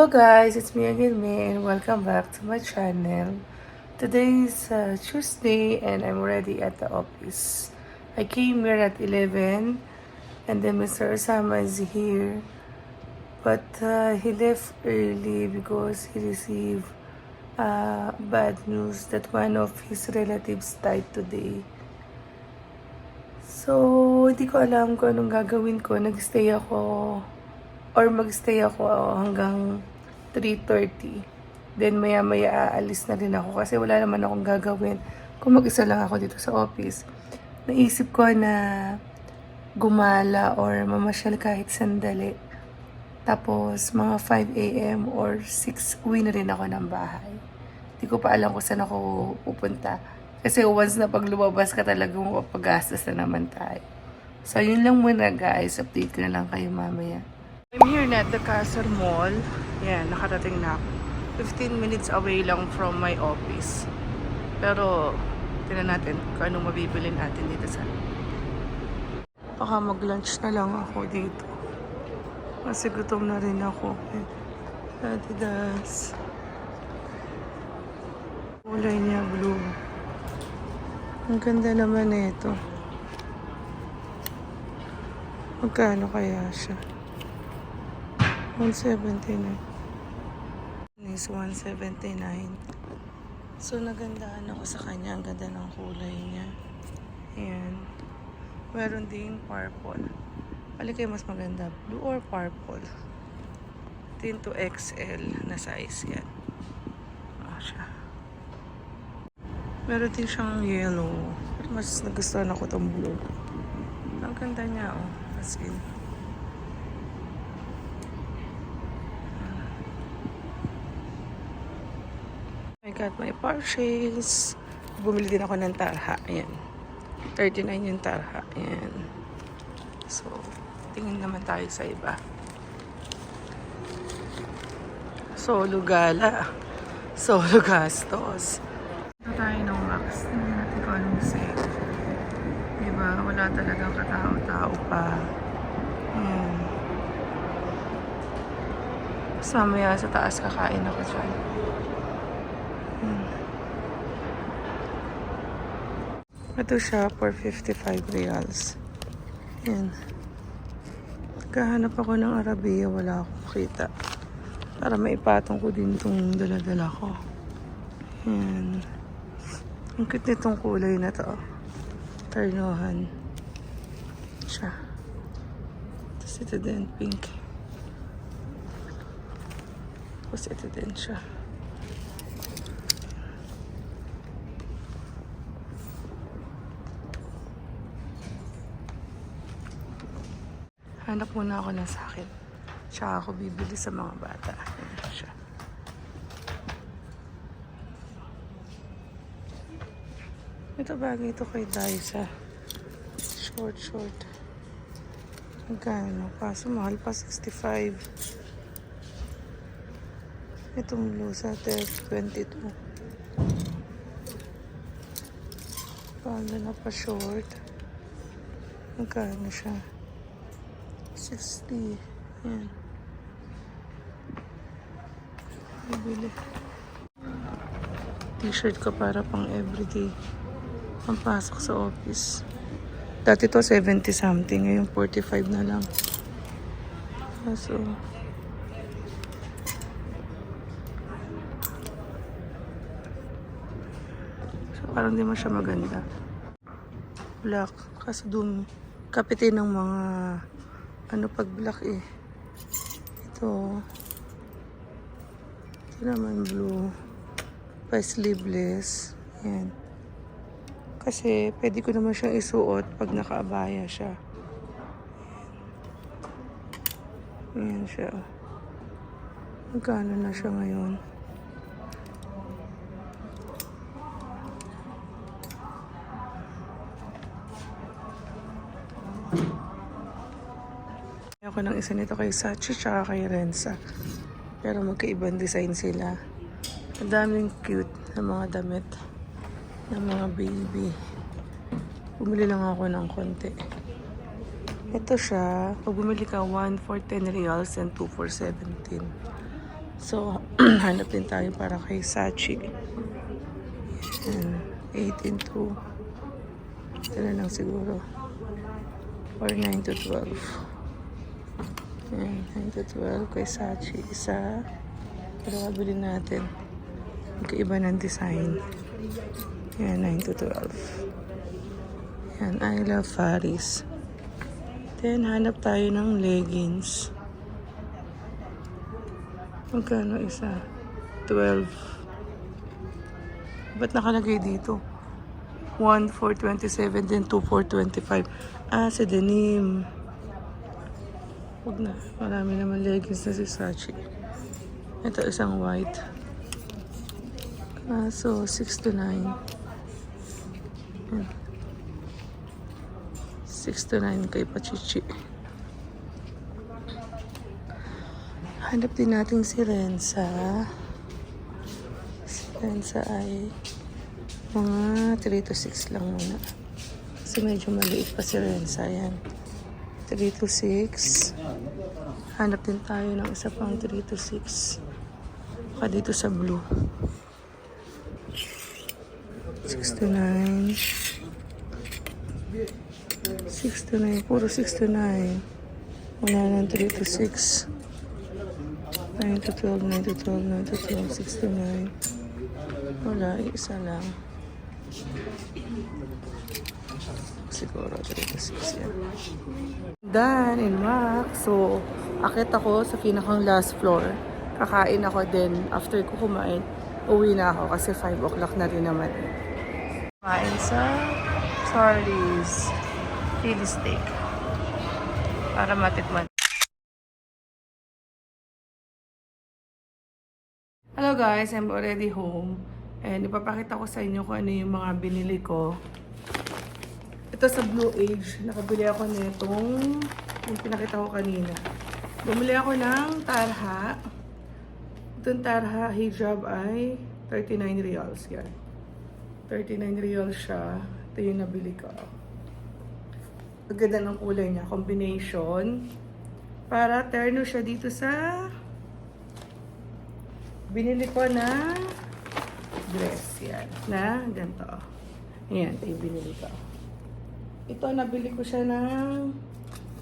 Hello guys, it's me again, May, and welcome back to my channel. Today is Tuesday and I'm already at the office. I came here at 11 and then Mr. Osama is here. But he left early because he received bad news that one of his relatives died today. So, hindi ko alam kung anong gagawin ko. Nag-stay ako or mag-stay ako hanggang 3:30. Then maya-maya aalis na rin ako kasi wala naman akong gagawin kung mag-isa lang ako dito sa office. Naisip ko na gumala or mamasyal kahit sandali. Tapos mga 5 a.m. or 6 uwi na rin ako ng bahay. Hindi ko pa alam kung saan ako pupunta. Kasi once na pag lumabas ka talagang mapagastos na naman tayo. So yun lang muna guys. Update ko na lang kayo mamaya. I'm here na at the Castle Mall. Yan, nakarating na ako. 15 minutes away lang from my office. Pero, tingnan natin kung anong mabibili natin dito sa... Baka mag-lunch na lang ako dito. Kasi gutom na rin ako. Adidas. Kulay niya blue. Ang ganda naman ito. Magkano kaya siya? 179. Is 179. So nagandahan ako sa kanya. Ang ganda ng kulay niya. Ayan. Meron ding purple. Alin kayo mas maganda? Blue or purple? Ito yung 2XL na size yan. Siya. Meron din siyang yellow. Mas nagustuhan ako itong blue. Ang ganda niya as in. I got my purchase. Bumili din ako ng tarha. Ayan. 39 yung tarha. Ayan. So, tingin naman tayo sa iba. Solo gala. Solo gastos. Ito tayo ng Max. Tingnan natin kung anong sale. Diba? Wala talagang katao-tao pa. Ayan. Tapos mamaya sa taas kakain ako dyan. Ito siya for 55 reals. Yan. Naghahanap ako ng Arabia. Wala akong makita. Para maipatong ko din itong dala-dala ko. Yan. Ang cute nitong kulay na to. Ternohan. Siya. Tapos ito din, pink. Tapos ito din siya. Hanap muna ako ng sakin. Tsaka ako bibili sa mga bata. Ayan siya. Ito bagay ito kay Daisa. Short. Magkano? Kaso mahal pa 65. Itong blusa, 22. Paano na pa short? Magkano siya? 60. Ayan. Bibili. T-shirt ko para pang everyday. Ang pasok sa office. Dati to 70 something. Ngayon 45 na lang. So parang di mo siya maganda. Black. Kasi dumi. Kapitin ng mga pag black Ito naman blue. Pa sleeveless. Yan. Kasi pwede ko naman siyang isuot pag nakaabaya siya. Yan siya. Magkano na siya ngayon? Ako ng isa nito kay Sachi tsaka kay Renza. Pero magkaibang design sila. Ang daming cute na mga damit ng mga baby. Bumili lang ako ng konti. Ito siya. Pag bumili ka, 1 for 10 reals and 2 for 17. So, hanap din tayo para kay Sachi. Yan, 18 to, ito na lang siguro. Or 9 to 12. Yan, 9 to 12 kay Sachi. Isa, para kabili natin. Magkaiba ng design. Yan, 9 to 12. Yan, I love Faris. Then, hanap tayo ng leggings. Magkano isa? 12. Ba't nakalagay dito? 1 for 27, then 2 for 25. Ah, sa denim. Huwag na. Marami naman leggings na si Sachi. Ito isang white. So, 6 to 9. 6 to 9 kay Pachichi. Hanap din natin si Renza. Si Renza ay mga 3 to 6 lang muna. Kasi medyo maliit pa si Renza. Yan. 3 to 6. Hanap din tayo ng isa pang 3 to 6. Baka dito sa blue. 6 to 9. 6 to 9. Puro 6 to 9. Wala ng 3 to 6. 9 to 12, 9 to 12, 9 to 12, 6 to 9. Wala, isa lang. Siguro, 3 to 6 yan. Done in wax. So, akit ako sa pinakang last floor. Kakain ako din. After ko kumain, uwi na ako kasi 5 o'clock na rin naman. Kumain sa Charlie's Philly Steak. Para matikman. Hello guys, I'm already home. And ipapakita ko sa inyo kung ano yung mga binili ko. Ito sa Blue Age, nakabili ako nitong yung pinakita ko kanina. Bumili ako ng tarha. Itong tarha hijab ay 39 reals. Yan. 39 reals siya. Ito yung nabili ko. Ang ganda ng kulay niya. Combination. Para terno siya dito sa binili ko na dress. Yan. Na ganito. Ayan. Ito yung binili ko. Ito, nabili ko siya ng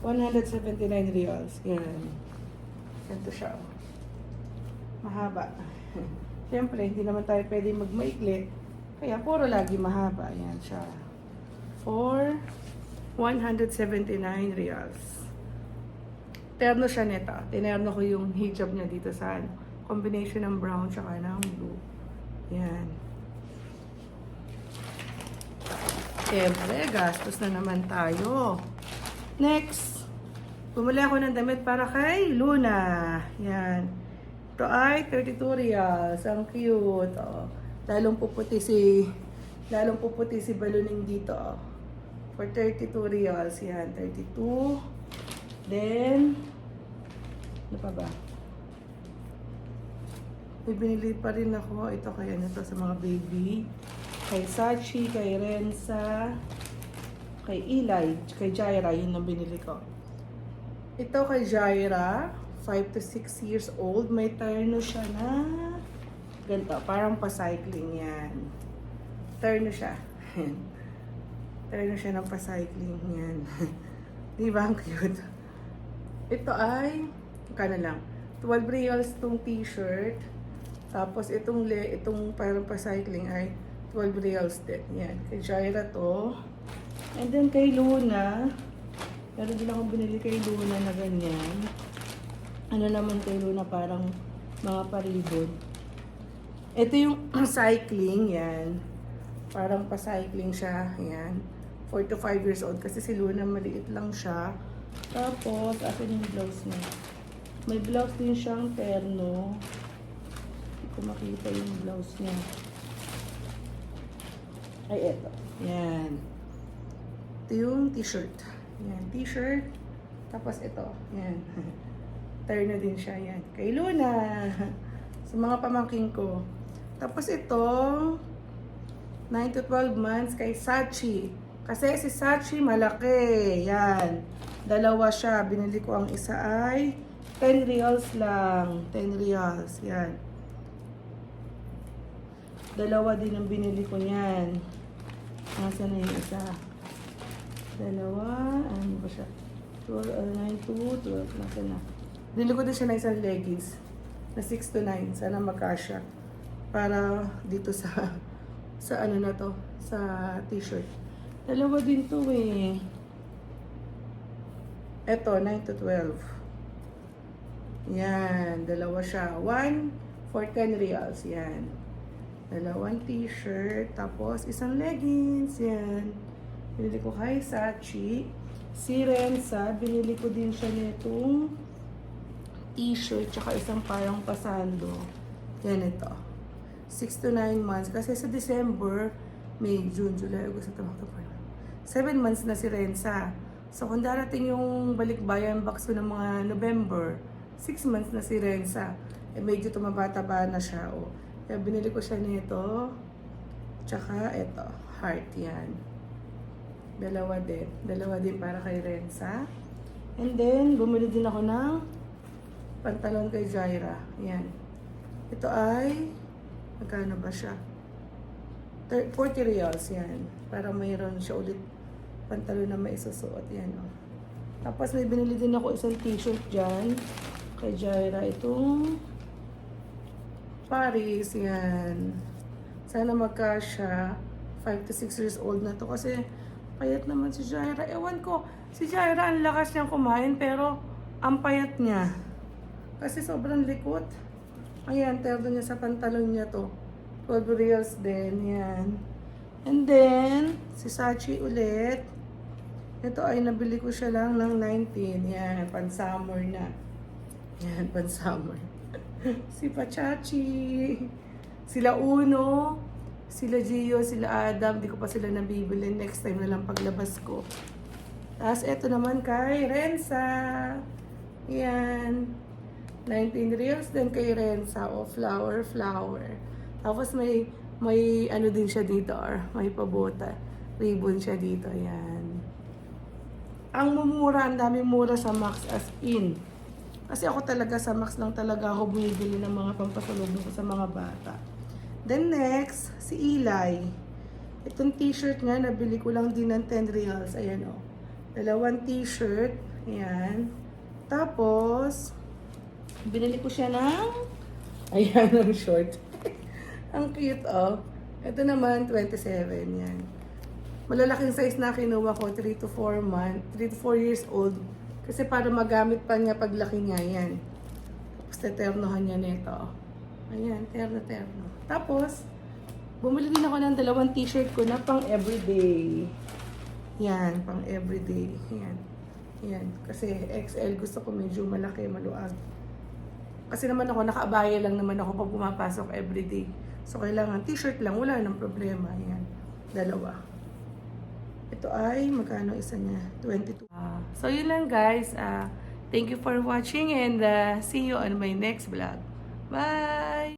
179 reals. Yan. Ganito siya. Mahaba. Siyempre, hindi naman tayo pwede magmaikli. Kaya, puro lagi mahaba. Yan siya. For 179 reals. Terno siya nito. Tinerno ko yung hijab niya dito sa combination ng brown tsaka ng blue. Yan. Siyempre, gastos na naman tayo. Next, bumili ako ng damit para kay Luna. Yan. Ito ay 32 reals. Ang cute. Oh. Lalong puputi si Baluning dito. Oh. For 32 reals. Yan. 32. Then, ano pa ba? May binili pa rin ako. Ito kaya nito sa mga baby. Kay Sachi, kay Renza, kay Eli, kay Jaira, yun ang binili ko. Ito kay Jaira, 5 to 6 years old. May terno siya na ganito, parang pa-cycling yan. Terno siya. Terno siya ng pa-cycling yan. Di ba ang cute? Ito ay, kano lang, 12 reals itong t-shirt. Tapos itong parang pa-cycling ay 12 reals din. Yan. Kay Jaira to. And then kay Luna, meron din akong binili kay Luna na ganyan. Ano naman kay Luna, parang mga paribon. Ito yung cycling, yan. Parang pa-cycling siya, yan. 4 to 5 years old kasi si Luna maliit lang siya. Tapos, akin yung blouse niya. May blouse din siyang terno. Hindi ko makita yung blouse niya. Ay, eto. Yan. Ito yung t-shirt. Yan, t-shirt. Tapos ito. Yan. Terno din siya. Yan. Kay Luna. Sa mga pamangking ko. Tapos ito, 9 to 12 months kay Sachi. Kasi si Sachi malaki. Yan. Dalawa siya. Binili ko ang isa ay 10 reals lang. 10 reals. Yan. Dalawa din ang binili ko niyan. Nasaan na yung isa? Dalawa. Ano ba siya? 9, 2, 12. Nasaan na? Binili ko din siya na isang leggings. Na 6 to 9. Sana magkasya. Para dito sa ano na to. Sa t-shirt. Dalawa din to eh. Eto, 9 to 12. Yan, dalawa siya. 1 for 10 reals. Yan. Dalawang t-shirt. Tapos, isang leggings. Yan. Binili ko kay Sachi. Si Renza, binili ko din siya nitong t-shirt. Tsaka isang parang pasando. Yan ito. 6 to 9 months. Kasi sa December, May, June, July, August, September, October. 7 months na si Renza. So, kung darating yung balikbayan box ko ng mga November, 6 months na si Renza. Eh, medyo tumabata-ba na siya. Oh. Kaya binili ko siya nito. Tsaka ito. Heart yan. Dalawa din. Dalawa din para kay Renza. And then, bumili din ako ng pantalon kay Jaira. Yan. Ito ay, magkano ba siya? 40 reals yan. Para mayroon siya ulit pantalon na may isusuot. Yan o. Tapos may binili din ako isang t-shirt dyan. Kay Jaira. Itong Paris. Yan. Sana magkasya. 5 to 6 years old na to. Kasi payat naman si Jaira. Ewan ko. Si Jaira ang lakas niyang kumain. Pero ang payat niya. Kasi sobrang likot. Ayan. Terdo niya sa pantalon niya to. 12 reals din. Yan. And then, si Sachi ulit. Ito ay nabili ko siya lang ng 19. Yan, pan-summer na. Yan, pan-summer. Si Pachachi. Sila Uno. Sila Gio, sila Adam. Di ko pa sila nabibili. Next time na lang paglabas ko. Tapos, ito naman kay Renza. Yan. 19 reals din kay Renza. O, flower. Tapos, may ano din siya dito, or may pabota. Ribbon siya dito, yan. Ang mumura, ang daming mura sa Max as in. Kasi ako talaga sa Max lang talaga ako bumibili ng mga pampasalubong ko sa mga bata. Then next, si Eli. Itong t-shirt nga, nabili ko lang din ng 10 reals. Ayan o. Dalawang t-shirt. Ayan. Tapos, binili ko siya ng, ayan ang short. Ang cute, oh. Ito naman, 27. Yan. Malalaking size na kinuha ko, 3 to 4 years old. Kasi para magamit pa niya paglaki niya, yan. Tapos, teternohan niya nito. Ayan, terno. Tapos, bumili din ako ng dalawang t-shirt ko na pang everyday. Yan, pang everyday. Yan. Kasi XL, gusto ko medyo malaki, maluag. Kasi naman ako, nakaabaya lang naman ako pag pumapasok everyday. So, kailangan t-shirt lang. Wala nang problema. Ayan. Dalawa. Ito ay, magkano isa niya? 22. So, yun lang guys. Thank you for watching and see you on my next vlog. Bye!